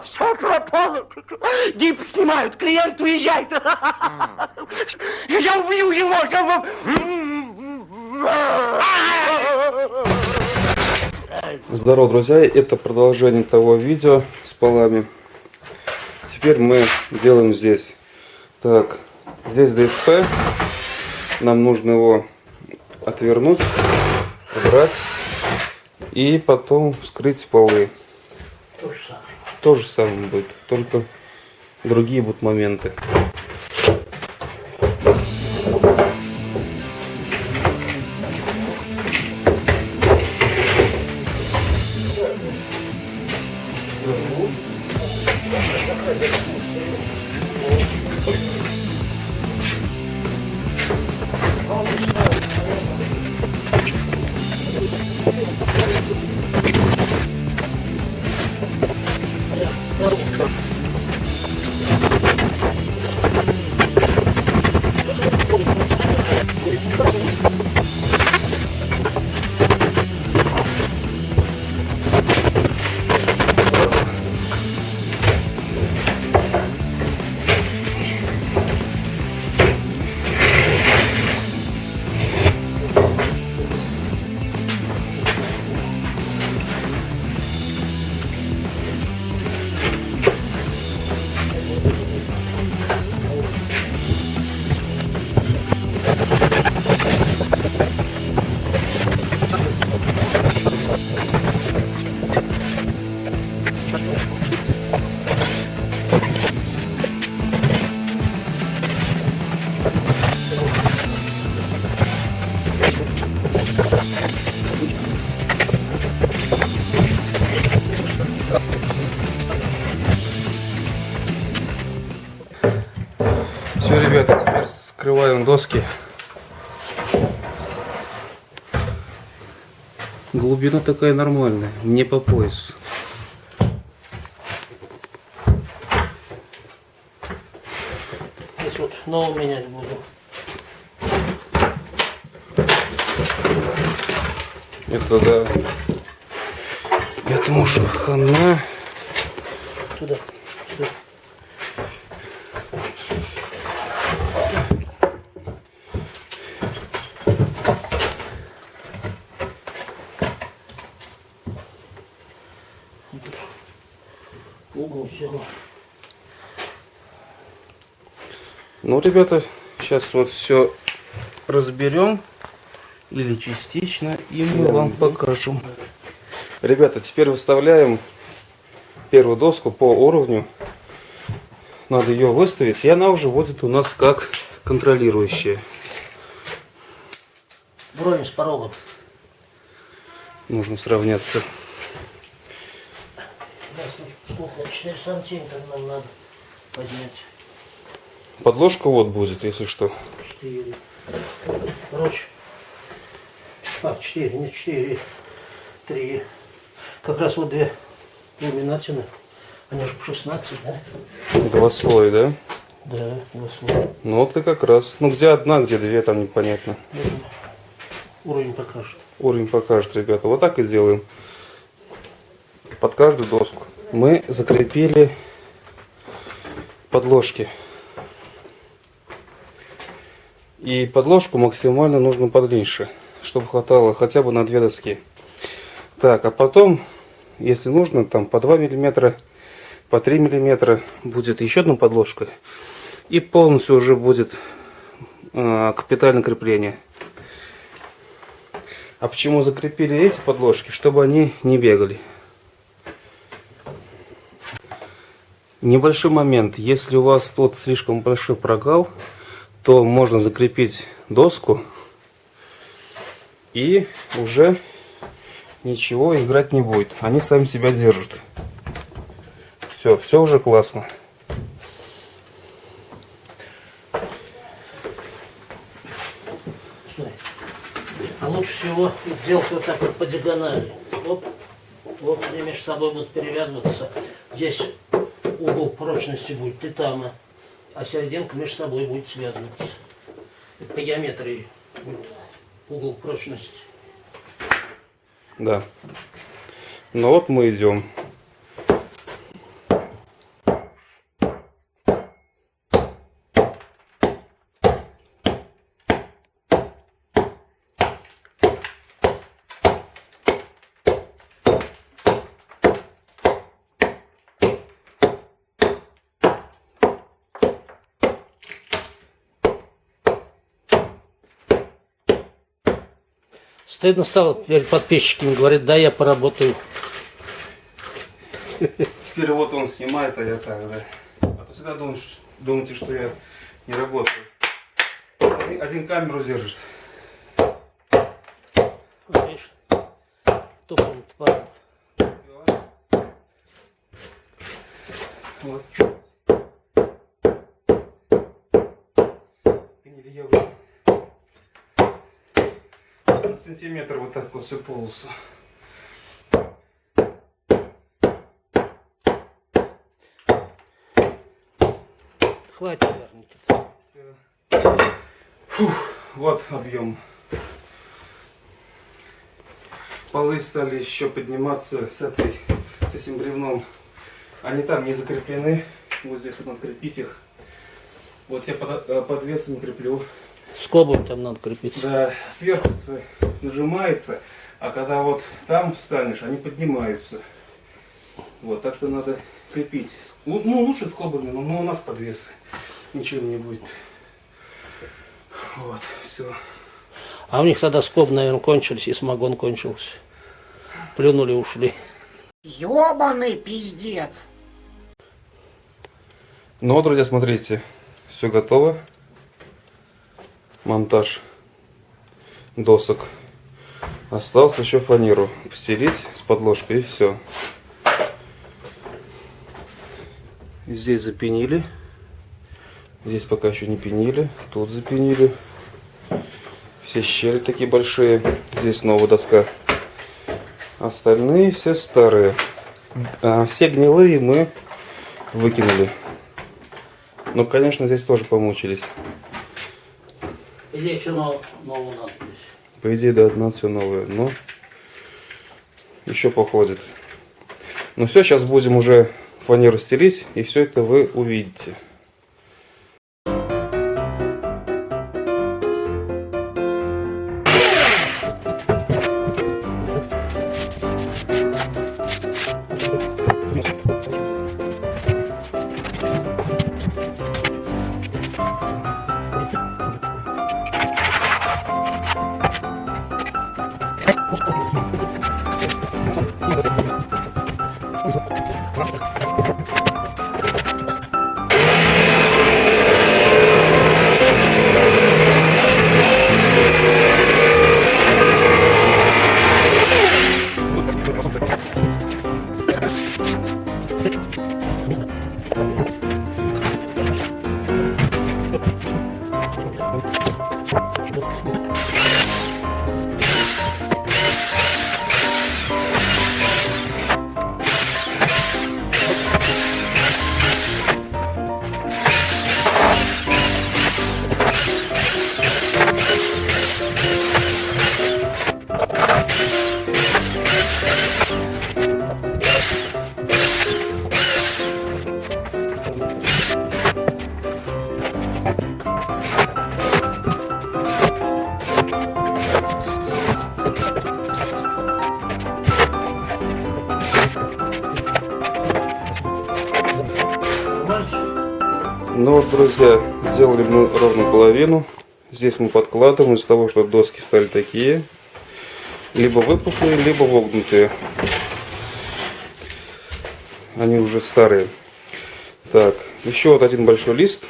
Все пропало. Дип снимают, клиент уезжает. Я убью его. Здорово, друзья, это продолжение того видео с полами. Теперь мы делаем здесь. Так, здесь ДСП. Нам нужно его отвернуть, убрать и потом вскрыть полы. То же самое будет, только другие будут моменты. Все, ребята, теперь скрываем доски. Глубина такая нормальная, мне по пояс. Здесь вот новую менять буду. Это да. Этому уж хана. Туда. Сюда. Угол всего. Ну, ребята, сейчас вот все разберем или частично, и мы вам покажем. Ребята, теперь выставляем первую доску по уровню. Надо ее выставить, и она уже будет у нас как контролирующая. Вровень с порогом. Нужно сравняться. Сколько? 4 сантиметра нам надо поднять. Подложка вот будет, если что. 4. Короче. 4, не 4. 3. Как раз вот две ламинатины. Они же по 16, да? Два слоя, да? Да, 2 слоя. Ну вот и как раз. Ну где одна, где две, там непонятно. Уровень покажет. Уровень покажет, ребята. Вот так и сделаем. Под каждую доску. Мы закрепили подложки. И подложку максимально нужно подлиннее, чтобы хватало хотя бы на 2 доски. Так, а потом, если нужно, там по 2 мм, по 3 мм будет еще одна подложка. И полностью уже будет капитальное крепление. А почему закрепили эти подложки? Чтобы они не бегали. Небольшой момент. Если у вас тут слишком большой прогал, то можно закрепить доску и уже ничего играть не будет. Они сами себя держат. Все уже классно. А лучше всего делать вот так вот по диагонали. Оп. Вот они между собой будут перевязываться. Здесь угол прочности будет титана, а серединка между собой будет связываться. Это по геометрии будет угол прочности. Да. Ну вот мы идем. Стыдно стало перед подписчиками, говорит, да, я поработаю. Теперь вот он снимает, а я так, да. А то всегда думаете, что я не работаю. Один камеру держит. Видишь, тупо пару. Вот. На сантиметр вот так вот все полосу. Хватит, Никита. Фух, вот объем. Полы стали еще подниматься с этим бревном. Они там не закреплены. Вот здесь вот надо крепить их. Вот я под весом креплю. Скобами там надо крепить. Да, сверху нажимается, а когда вот там встанешь, они поднимаются. Вот, так что надо крепить. Ну, лучше скобами, но у нас подвесы. Ничего не будет. Вот, все. А у них тогда скоб, наверное, кончились, и самогон кончился. Плюнули, ушли. Ёбаный пиздец. Ну, друзья, смотрите, все готово. Монтаж досок. Осталось еще фанеру постелить с подложкой, и все. Здесь запенили. Здесь пока еще не пенили. Тут запенили. Все щели такие большие. Здесь новая доска. Остальные все старые. Все гнилые мы выкинули. Но, конечно, здесь тоже помучились. Или еще новую надо. По идее, да, надо все новое. Но еще походит. Ну все, сейчас будем уже фанеру стелить. И все это вы увидите. Ну вот, друзья, сделали мы ровно половину. Здесь мы подкладываем из-за того, что доски стали такие. Либо выпуклые, либо вогнутые. Они уже старые. Так, еще вот один большой лист.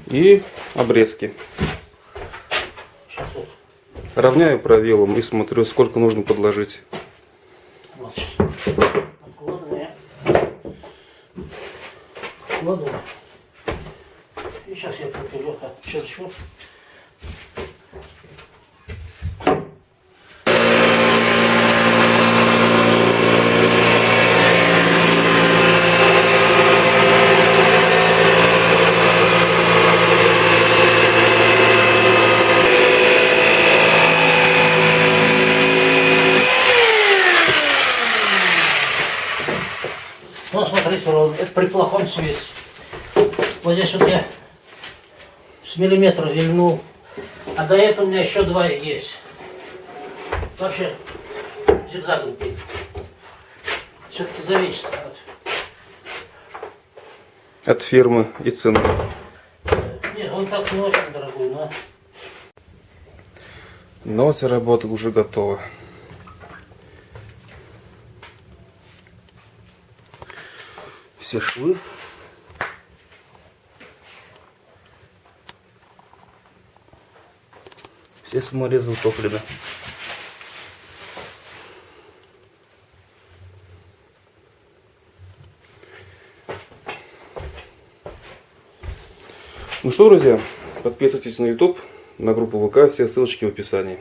И обрезки. Равняю правилом и смотрю, сколько нужно подложить. Вот сейчас. Кладу. И сейчас я пропилю, черчу. Ну, смотрите, это при плохом свете. Вот здесь вот я с миллиметра вильнул, а до этого у меня еще два есть. Вообще зигзагом пить. Все-таки зависит От фирмы и цены. Нет, он так не очень дорогой, но... Но вся работа уже готова. Все швы. Все саморезы утоплены. Ну что, друзья, подписывайтесь на YouTube, на группу ВК, все ссылочки в описании.